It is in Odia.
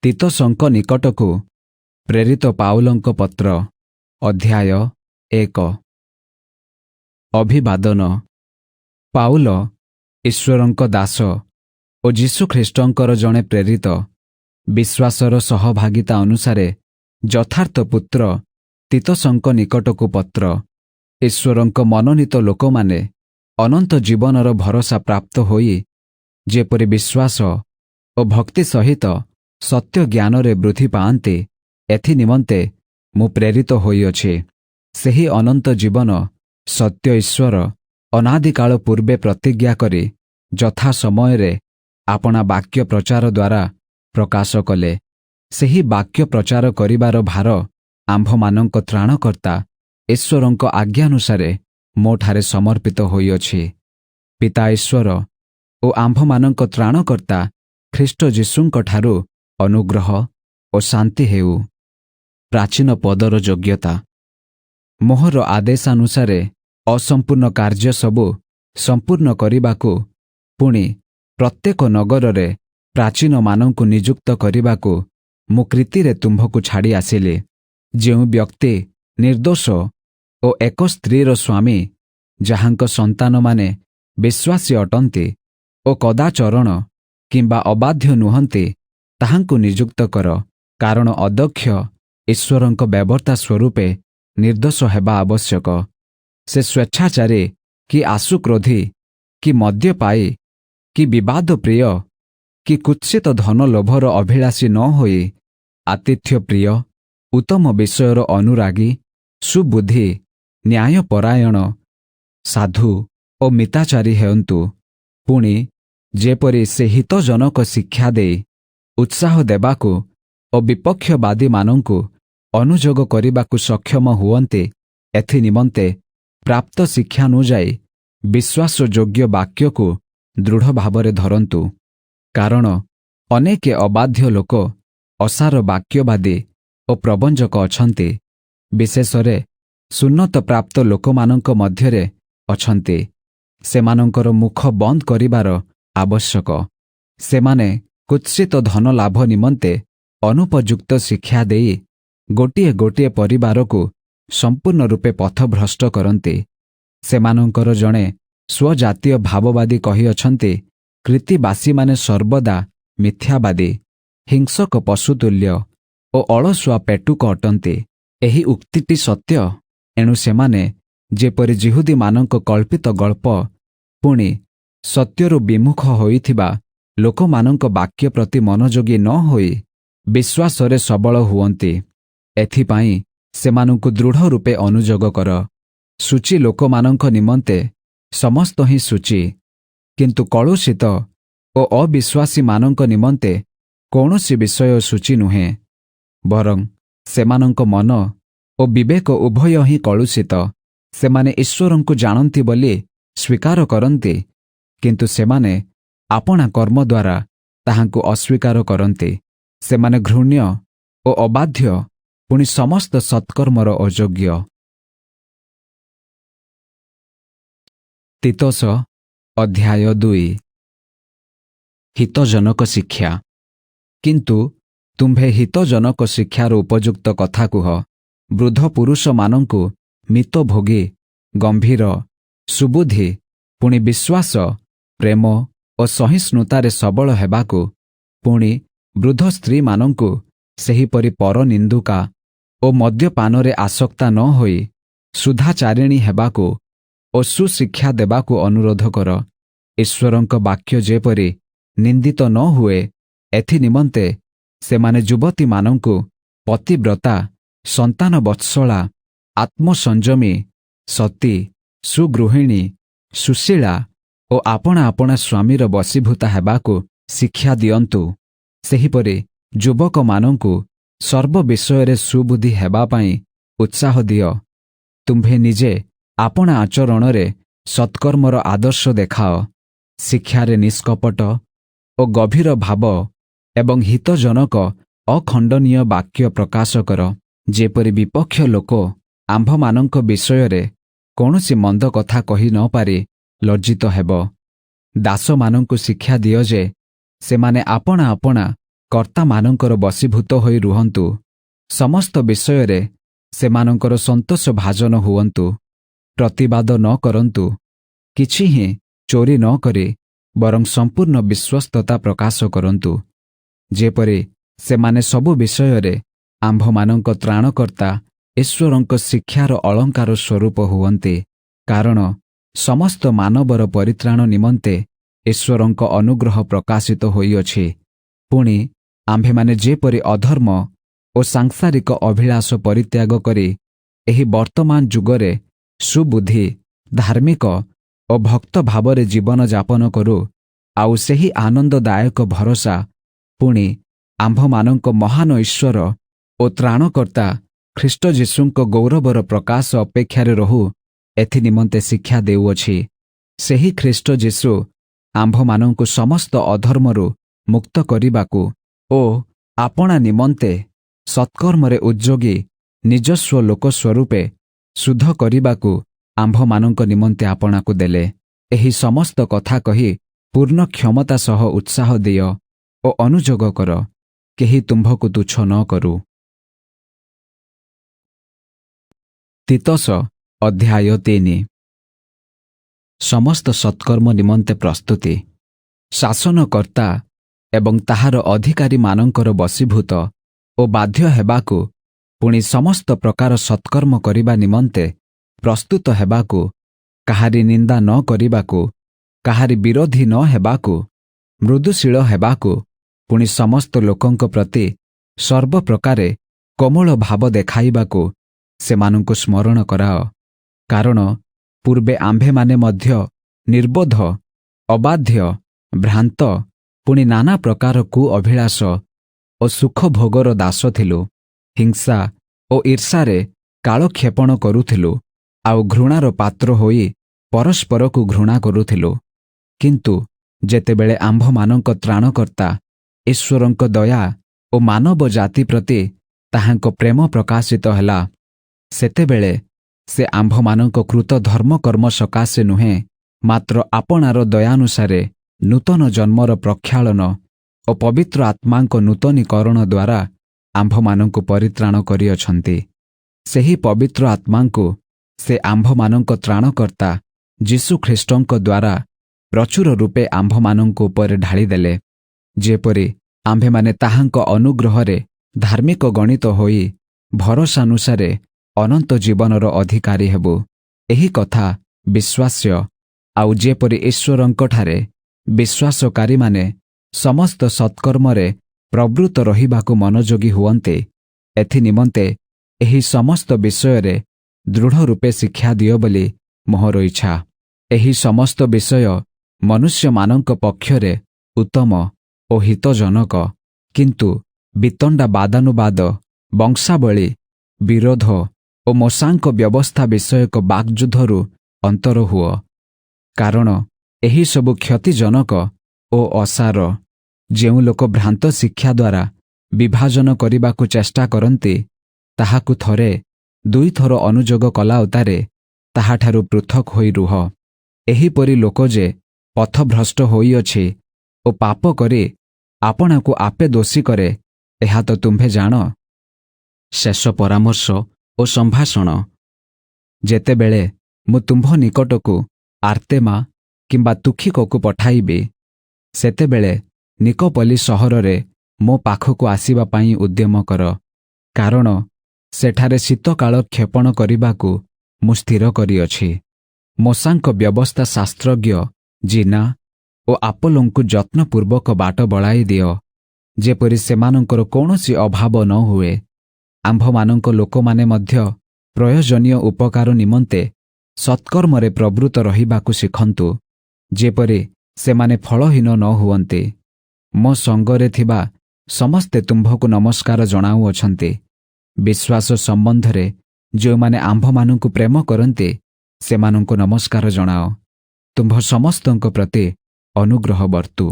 ତିତୋସଙ୍କ ନିକଟକୁ ପ୍ରେରିତ ପାଉଲଙ୍କ ପତ୍ର ଅଧ୍ୟାୟ 1। ଅଭିବାଦନ। ପାଉଲ, ଈଶ୍ୱରଙ୍କ ଦାସ ଓ ଯୀଶୁଖ୍ରୀଷ୍ଟଙ୍କର ଜଣେ ପ୍ରେରିତ, ବିଶ୍ୱାସର ସହଭାଗିତା ଅନୁସାରେ ଯଥାର୍ଥ ପୁତ୍ର ତିତୋସଙ୍କ ନିକଟକୁ ପତ୍ର। ଈଶ୍ୱରଙ୍କ ମନୋନୀତ ଲୋକମାନେ ଅନନ୍ତ ଜୀବନର ଭରସା ପ୍ରାପ୍ତ ହୋଇ ଯେପରି ବିଶ୍ୱାସ ଓ ଭକ୍ତି ସହିତ ସତ୍ୟ ଜ୍ଞାନରେ ବୃଦ୍ଧି ପାଆନ୍ତି, ଏଥି ନିମନ୍ତେ ମୁଁ ପ୍ରେରିତ ହୋଇଅଛି। ସେହି ଅନନ୍ତ ଜୀବନ ସତ୍ୟ ଈଶ୍ୱର ଅନାଦିକାଳ ପୂର୍ବେ ପ୍ରତିଜ୍ଞା କରି ଯଥା ସମୟରେ ଆପଣା ବାକ୍ୟ ପ୍ରଚାର ଦ୍ୱାରା ପ୍ରକାଶ କଲେ। ସେହି ବାକ୍ୟ ପ୍ରଚାର କରିବାର ଭାର ଆମ୍ଭମାନଙ୍କ ତ୍ରାଣକର୍ତ୍ତା ଈଶ୍ୱରଙ୍କ ଆଜ୍ଞାନୁସାରେ ମୋଠାରେ ସମର୍ପିତ ହୋଇଅଛି। ପିତା ଈଶ୍ୱର ଓ ଆମ୍ଭମାନଙ୍କ ତ୍ରାଣକର୍ତ୍ତା ଖ୍ରୀଷ୍ଟ ଯୀଶୁଙ୍କଠାରୁ ଅନୁଗ୍ରହ ଓ ଶାନ୍ତି ହେଉ। ପ୍ରାଚୀନ ପଦର ଯୋଗ୍ୟତା। ମୋହର ଆଦେଶାନୁସାରେ ଅସମ୍ପୂର୍ଣ୍ଣ କାର୍ଯ୍ୟ ସବୁ ସମ୍ପୂର୍ଣ୍ଣ କରିବାକୁ, ପୁଣି ପ୍ରତ୍ୟେକ ନଗରରେ ପ୍ରାଚୀନମାନଙ୍କୁ ନିଯୁକ୍ତ କରିବାକୁ ମୁଁ କ୍ରୀତିରେ ତୁମ୍ଭକୁ ଛାଡ଼ି ଆସିଲି। ଯେଉଁ ବ୍ୟକ୍ତି ନିର୍ଦ୍ଦୋଷ ଓ ଏକ ସ୍ତ୍ରୀର ସ୍ୱାମୀ, ଯାହାଙ୍କ ସନ୍ତାନମାନେ ବିଶ୍ୱାସୀ ଅଟନ୍ତି ଓ କଦାଚରଣ କିମ୍ବା ଅବାଧ୍ୟ ନୁହନ୍ତି, ତାହାଙ୍କୁ ନିଯୁକ୍ତ କର। କାରଣ ଅଦକ୍ଷ ଈଶ୍ୱରଙ୍କ ବ୍ୟବର୍ତ୍ତା ସ୍ୱରୂପେ ନିର୍ଦ୍ଦୋଷ ହେବା ଆବଶ୍ୟକ। ସେ ସ୍ୱେଚ୍ଛାଚାରୀ କି ଆଶୁକ୍ରୋଧୀ କି ମଦ୍ୟପାୟୀ କି ବିବାଦ ପ୍ରିୟ କି କୁତ୍ସିତ ଧନ ଲୋଭର ଅଭିଳାଷୀ ନ ହୋଇ ଆତିଥ୍ୟ ପ୍ରିୟ, ଉତ୍ତମ ବିଷୟର ଅନୁରାଗୀ, ସୁବୁଦ୍ଧି, ନ୍ୟାୟପରାୟଣ, ସାଧୁ ଓ ମିତାଚାରୀ ହେଉନ୍ତୁ। ପୁଣି ଯେପରି ସେ ହିତଜନକ ଶିକ୍ଷା ଦେଇ ଉତ୍ସାହ ଦେବାକୁ ଓ ବିପକ୍ଷବାଦୀମାନଙ୍କୁ ଅନୁଯୋଗ କରିବାକୁ ସକ୍ଷମ ହୁଅନ୍ତି, ଏଥି ନିମନ୍ତେ ପ୍ରାପ୍ତ ଶିକ୍ଷାନୁଯାୟୀ ବିଶ୍ୱାସଯୋଗ୍ୟ ବାକ୍ୟକୁ ଦୃଢ଼ ଭାବରେ ଧରନ୍ତୁ। କାରଣ ଅନେକ ଅବାଧ୍ୟ ଲୋକ ଅସାର ବାକ୍ୟବାଦୀ ଓ ପ୍ରବଞ୍ଚକ ଅଛନ୍ତି, ବିଶେଷରେ ସୁନ୍ନତ ପ୍ରାପ୍ତ ଲୋକମାନଙ୍କ ମଧ୍ୟରେ ଅଛନ୍ତି। ସେମାନଙ୍କର ମୁଖ ବନ୍ଦ କରିବାର ଆବଶ୍ୟକ। ସେମାନେ କୁତ୍ସିତ ଧନ ଲାଭ ନିମନ୍ତେ ଅନୁପଯୁକ୍ତ ଶିକ୍ଷା ଦେଇ ଗୋଟିଏ ଗୋଟିଏ ପରିବାରକୁ ସମ୍ପୂର୍ଣ୍ଣ ରୂପେ ପଥଭ୍ରଷ୍ଟ କରନ୍ତି। ସେମାନଙ୍କର ଜଣେ ସ୍ୱଜାତୀୟ ଭାବବାଦୀ କହିଅଛନ୍ତି, କ୍ରୀତିବାସୀମାନେ ସର୍ବଦା ମିଥ୍ୟାବାଦୀ, ହିଂସକ ପଶୁତୁଲ୍ୟ ଓ ଅଳସୁଆ ପେଟୁକ ଅଟନ୍ତି। ଏହି ଉକ୍ତିଟି ସତ୍ୟ। ଏଣୁ ସେମାନେ ଯେପରି ଯିହୁଦୀମାନଙ୍କ କଳ୍ପିତ ଗଳ୍ପ, ପୁଣି ସତ୍ୟରୁ ବିମୁଖ ହୋଇଥିବା ଲୋକମାନଙ୍କ ବାକ୍ୟ ପ୍ରତି ମନୋଯୋଗୀ ନ ହୋଇ ବିଶ୍ୱାସରେ ସବଳ ହୁଅନ୍ତି। ଏଥିପାଇଁ ସେମାନଙ୍କୁ ଦୃଢ଼ ରୂପେ ଅନୁଯୋଗ କର। ସୂଚୀ ଲୋକମାନଙ୍କ ନିମନ୍ତେ ସମସ୍ତ ହିଁ ସୂଚୀ, କିନ୍ତୁ କଳୁଷିତ ଓ ଅବିଶ୍ୱାସୀମାନଙ୍କ ନିମନ୍ତେ କୌଣସି ବିଷୟ ସୂଚୀ ନୁହେଁ। ବରଂ ସେମାନଙ୍କ ମନ ଓ ବିବେକ ଉଭୟ ହିଁ କଳୁଷିତ। ସେମାନେ ଈଶ୍ୱରଙ୍କୁ ଜାଣନ୍ତି ବୋଲି ସ୍ୱୀକାର କରନ୍ତି, କିନ୍ତୁ ସେମାନେ ଆପଣା କର୍ମ ଦ୍ୱାରା ତାହାଙ୍କୁ ଅସ୍ୱୀକାର କରନ୍ତି। ସେମାନେ ଘୃଣ୍ୟ ଓ ଅବାଧ୍ୟ, ପୁଣି ସମସ୍ତ ସତ୍କର୍ମର ଅଯୋଗ୍ୟ। ତିତୋସ ଅଧ୍ୟାୟ 2। ହିତଜନକ ଶିକ୍ଷା। କିନ୍ତୁ ତୁମ୍ଭେ ହିତଜନକ ଶିକ୍ଷାର ଉପଯୁକ୍ତ କଥା କୁହ। ବୃଦ୍ଧ ପୁରୁଷମାନଙ୍କୁ ମିତଭୋଗୀ, ଗମ୍ଭୀର, ସୁବୁଦ୍ଧି, ପୁଣି ବିଶ୍ୱାସ, ପ୍ରେମ ଓ ସହିଷ୍ଣୁତାରେ ସବଳ ହେବାକୁ, ପୁଣି ବୃଦ୍ଧ ସ୍ତ୍ରୀମାନଙ୍କୁ ସେହିପରି ପରନିନ୍ଦୁକା ଓ ମଦ୍ୟପାନରେ ଆସକ୍ତା ନ ହୋଇ ସୁଧାଚାରିଣୀ ହେବାକୁ ଓ ସୁଶିକ୍ଷା ଦେବାକୁ ଅନୁରୋଧ କର। ଈଶ୍ୱରଙ୍କ ବାକ୍ୟ ଯେପରି ନିନ୍ଦିତ ନ ହୁଏ, ଏଥି ନିମନ୍ତେ ସେମାନେ ଯୁବତୀମାନଙ୍କୁ ପତିବ୍ରତା, ସନ୍ତାନ ବତ୍ସଳା, ଆତ୍ମସଂଯମୀ, ସତୀ, ସୁଗୃହିଣୀ, ସୁଶୀଳା ଓ ଆପଣା ଆପଣା ସ୍ୱାମୀର ବଶୀଭୂତା ହେବାକୁ ଶିକ୍ଷା ଦିଅନ୍ତୁ। ସେହିପରି ଯୁବକମାନଙ୍କୁ ସର୍ବ ବିଷୟରେ ସୁବୁଦ୍ଧି ହେବା ପାଇଁ ଉତ୍ସାହ ଦିଅ। ତୁମ୍ଭେ ନିଜେ ଆପଣା ଆଚରଣରେ ସତ୍କର୍ମର ଆଦର୍ଶ ଦେଖାଅ। ଶିକ୍ଷାରେ ନିଷ୍କପଟ ଓ ଗଭୀର ଭାବ ଏବଂ ହିତଜନକ ଅଖଣ୍ଡନୀୟ ବାକ୍ୟ ପ୍ରକାଶ କର, ଯେପରି ବିପକ୍ଷ ଲୋକ ଆମ୍ଭମାନଙ୍କ ବିଷୟରେ କୌଣସି ମନ୍ଦ କଥା କହି ନ ପାରି ଲଜ୍ଜିତ ହେବ। ଦାସମାନଙ୍କୁ ଶିକ୍ଷା ଦିଅ ଯେ ସେମାନେ ଆପଣା ଆପଣା କର୍ତ୍ତାମାନଙ୍କର ବଶୀଭୂତ ହୋଇ ରୁହନ୍ତୁ। ସମସ୍ତ ବିଷୟରେ ସେମାନଙ୍କର ସନ୍ତୋଷ ଭାଜନ ହୁଅନ୍ତୁ। ପ୍ରତିବାଦ ନ କରନ୍ତୁ। କିଛି ହିଁ ଚୋରି ନ କରି ବରଂ ସମ୍ପୂର୍ଣ୍ଣ ବିଶ୍ୱସ୍ତତା ପ୍ରକାଶ କରନ୍ତୁ। ଯେପରି ସେମାନେ ସବୁ ବିଷୟରେ ଆମ୍ଭମାନଙ୍କ ତ୍ରାଣକର୍ତ୍ତା ଈଶ୍ୱରଙ୍କ ଶିକ୍ଷାର ଅଳଙ୍କାର ସ୍ୱରୂପ ହୁଅନ୍ତି। କାରଣ ସମସ୍ତ ମାନବର ପରିତ୍ରାଣ ନିମନ୍ତେ ଈଶ୍ୱରଙ୍କ ଅନୁଗ୍ରହ ପ୍ରକାଶିତ ହୋଇଅଛି। ପୁଣି ଆମ୍ଭେମାନେ ଯେପରି ଅଧର୍ମ ଓ ସାଂସାରିକ ଅଭିଳାଷ ପରିତ୍ୟାଗ କରି ଏହି ବର୍ତ୍ତମାନ ଯୁଗରେ ସୁବୁଦ୍ଧି, ଧାର୍ମିକ ଓ ଭକ୍ତ ଭାବରେ ଜୀବନଯାପନ କରୁ, ଆଉ ସେହି ଆନନ୍ଦଦାୟକ ଭରସା ପୁଣି ଆମ୍ଭମାନଙ୍କ ମହାନ ଈଶ୍ୱର ଓ ତ୍ରାଣକର୍ତ୍ତା ଖ୍ରୀଷ୍ଟ ଯୀଶୁଙ୍କ ଗୌରବର ପ୍ରକାଶ ଅପେକ୍ଷାରେ ରହୁ, ଏଥି ନିମନ୍ତେ ଶିକ୍ଷା ଦେଉଅଛି। ସେହି ଖ୍ରୀଷ୍ଟ ଯୀଶୁ ଆମ୍ଭମାନଙ୍କୁ ସମସ୍ତ ଅଧର୍ମରୁ ମୁକ୍ତ କରିବାକୁ ଓ ଆପଣା ନିମନ୍ତେ ସତ୍କର୍ମରେ ଉଦ୍ଯୋଗୀ ନିଜସ୍ୱ ଲୋକ ସ୍ୱରୂପେ ଶୁଦ୍ଧ କରିବାକୁ ଆମ୍ଭମାନଙ୍କ ନିମନ୍ତେ ଆପଣାକୁ ଦେଲେ। ଏହି ସମସ୍ତ କଥା କହି ପୂର୍ଣ୍ଣ କ୍ଷମତା ସହ ଉତ୍ସାହ ଦିଅ ଓ ଅନୁଯୋଗ କର, କେହି ତୁମ୍ଭକୁ ତୁଚ୍ଛ ନ କରୁ। ତିତସ ଅଧ୍ୟାୟ 3। ସମସ୍ତ ସତ୍କର୍ମ ନିମନ୍ତେ ପ୍ରସ୍ତୁତି। ଶାସନକର୍ତ୍ତା ଏବଂ ତାହାର ଅଧିକାରୀମାନଙ୍କର ବଶୀଭୂତ ଓ ବାଧ୍ୟ ହେବାକୁ, ପୁଣି ସମସ୍ତ ପ୍ରକାର ସତ୍କର୍ମ କରିବା ନିମନ୍ତେ ପ୍ରସ୍ତୁତ ହେବାକୁ, କାହାରି ନିନ୍ଦା ନ କରିବାକୁ, କାହାରି ବିରୋଧୀ ନ ହେବାକୁ, ମୃଦୁଶୀଳ ହେବାକୁ, ପୁଣି ସମସ୍ତ ଲୋକଙ୍କ ପ୍ରତି ସର୍ବପ୍ରକାରେ କୋମଳ ଭାବ ଦେଖାଇବାକୁ ସେମାନଙ୍କୁ ସ୍ମରଣ କରାଅ। କାରଣ ପୂର୍ବେ ଆମ୍ଭେମାନେ ମଧ୍ୟ ନିର୍ବୋଧ, ଅବାଧ୍ୟ, ଭ୍ରାନ୍ତ, ପୁଣି ନାନା ପ୍ରକାର କୁଅଭିଳାଷ ଓ ସୁଖଭୋଗର ଦାସ ଥିଲୁ। ହିଂସା ଓ ଈର୍ଷାରେ କାଳକ୍ଷେପଣ କରୁଥିଲୁ, ଆଉ ଘୃଣାର ପାତ୍ର ହୋଇ ପରସ୍ପରକୁ ଘୃଣା କରୁଥିଲୁ। କିନ୍ତୁ ଯେତେବେଳେ ଆମ୍ଭମାନଙ୍କ ତ୍ରାଣକର୍ତ୍ତା ଈଶ୍ୱରଙ୍କ ଦୟା ଓ ମାନବ ଜାତି ପ୍ରତି ତାହାଙ୍କ ପ୍ରେମ ପ୍ରକାଶିତ ହେଲା, ସେତେବେଳେ ସେ ଆମ୍ଭମାନଙ୍କ କୃତ ଧର୍ମକର୍ମ ସକାଶେ ନୁହେଁ, ମାତ୍ର ଆପଣାର ଦୟାନୁସାରେ ନୂତନ ଜନ୍ମର ପ୍ରକ୍ଷାଳନ ଓ ପବିତ୍ର ଆତ୍ମାଙ୍କ ନୂତନୀକରଣ ଦ୍ୱାରା ଆମ୍ଭମାନଙ୍କୁ ପରିତ୍ରାଣ କରିଅଛନ୍ତି। ସେହି ପବିତ୍ର ଆତ୍ମାଙ୍କୁ ସେ ଆମ୍ଭମାନଙ୍କ ତ୍ରାଣକର୍ତ୍ତା ଯୀଶୁଖ୍ରୀଷ୍ଟଙ୍କ ଦ୍ୱାରା ପ୍ରଚୁର ରୂପେ ଆମ୍ଭମାନଙ୍କ ଉପରେ ଢାଳିଦେଲେ, ଯେପରି ଆମ୍ଭେମାନେ ତାହାଙ୍କ ଅନୁଗ୍ରହରେ ଧାର୍ମିକ ଗଣିତ ହୋଇ ଭରସାନୁସାରେ ଅନନ୍ତ ଜୀବନର ଅଧିକାରୀ ହେବୁ। ଏହି କଥା ବିଶ୍ୱାସ୍ୟ। ଆଉ ଯେପରି ଈଶ୍ୱରଙ୍କଠାରେ ବିଶ୍ୱାସକାରୀମାନେ ସମସ୍ତ ସତ୍କର୍ମରେ ପ୍ରବୃତ୍ତ ରହିବାକୁ ମନୋଯୋଗୀ ହୁଅନ୍ତି, ଏଥି ନିମନ୍ତେ ଏହି ସମସ୍ତ ବିଷୟରେ ଦୃଢ଼ ରୂପେ ଶିକ୍ଷା ଦିଅ ବୋଲି ମୋହର ଇଚ୍ଛା। ଏହି ସମସ୍ତ ବିଷୟ ମନୁଷ୍ୟମାନଙ୍କ ପକ୍ଷରେ ଉତ୍ତମ ଓ ହିତଜନକ, କିନ୍ତୁ ବିତଣ୍ଡା ବାଦାନୁବାଦ, ବଂଶାବଳୀ, ବିରୋଧ ଓ ମୂଷାଙ୍କ ବ୍ୟବସ୍ଥା ବିଷୟକ ବାକ୍ଯୁଦ୍ଧରୁ ଅନ୍ତର ହୁଅ। କାରଣ ଏହିସବୁ କ୍ଷତିଜନକ ଓ ଅସାର। ଯେଉଁ ଲୋକ ଭ୍ରାନ୍ତ ଶିକ୍ଷା ଦ୍ୱାରା ବିଭାଜନ କରିବାକୁ ଚେଷ୍ଟା କରନ୍ତି, ତାହାକୁ ଥରେ ଦୁଇଥର ଅନୁଯୋଗ କଲାଉତାରେ ତାହାଠାରୁ ପୃଥକ୍ ହୋଇ ରୁହ। ଏହିପରି ଲୋକ ଯେ ପଥଭ୍ରଷ୍ଟ ହୋଇଅଛି ଓ ପାପ କରି ଆପଣାକୁ ଆପେ ଦୋଷୀ କରେ, ଏହା ତ ତୁମ୍ଭେ ଜାଣ। ଶେଷ ପରାମର୍ଶ ଓ ସମ୍ଭାଷଣ। ଯେତେବେଳେ ମୁଁ ତୁମ୍ଭ ନିକଟକୁ ଆର୍ତେମା କିମ୍ବା ତୁଖିକକୁ ପଠାଇବି, ସେତେବେଳେ ନିକୋପଲି ସହରରେ ମୋ ପାଖକୁ ଆସିବା ପାଇଁ ଉଦ୍ୟମ କର। କାରଣ ସେଠାରେ ଶୀତକାଳ କ୍ଷେପଣ କରିବାକୁ ମୁଁ ସ୍ଥିର କରିଅଛି। ମୋଶାଙ୍କ ବ୍ୟବସ୍ଥା ଶାସ୍ତ୍ରଜ୍ଞ ଜିନା ଓ ଆପୋଲୋଙ୍କୁ ଯତ୍ନପୂର୍ବକ ବାଟ ବଳାଇ ଦିଅ, ଯେପରି ସେମାନଙ୍କର କୌଣସି ଅଭାବ ନ ହୁଏ। ଆମ୍ଭମାନଙ୍କ ଲୋକମାନେ ମଧ୍ୟ ପ୍ରୟୋଜନୀୟ ଉପକାର ନିମନ୍ତେ ସତ୍କର୍ମରେ ପ୍ରବୃତ୍ତ ରହିବାକୁ ଶିଖନ୍ତୁ, ଯେପରି ସେମାନେ ଫଳହୀନ ନ ହୁଅନ୍ତି। ମୋ ସଙ୍ଗରେ ଥିବା ସମସ୍ତେ ତୁମ୍ଭକୁ ନମସ୍କାର ଜଣାଉଅଛନ୍ତି। ବିଶ୍ୱାସ ସମ୍ବନ୍ଧରେ ଯେଉଁମାନେ ଆମ୍ଭମାନଙ୍କୁ ପ୍ରେମ କରନ୍ତି, ସେମାନଙ୍କୁ ନମସ୍କାର ଜଣାଅ। ତୁମ୍ଭ ସମସ୍ତଙ୍କ ପ୍ରତି ଅନୁଗ୍ରହ ବର୍ତ୍ତୁ।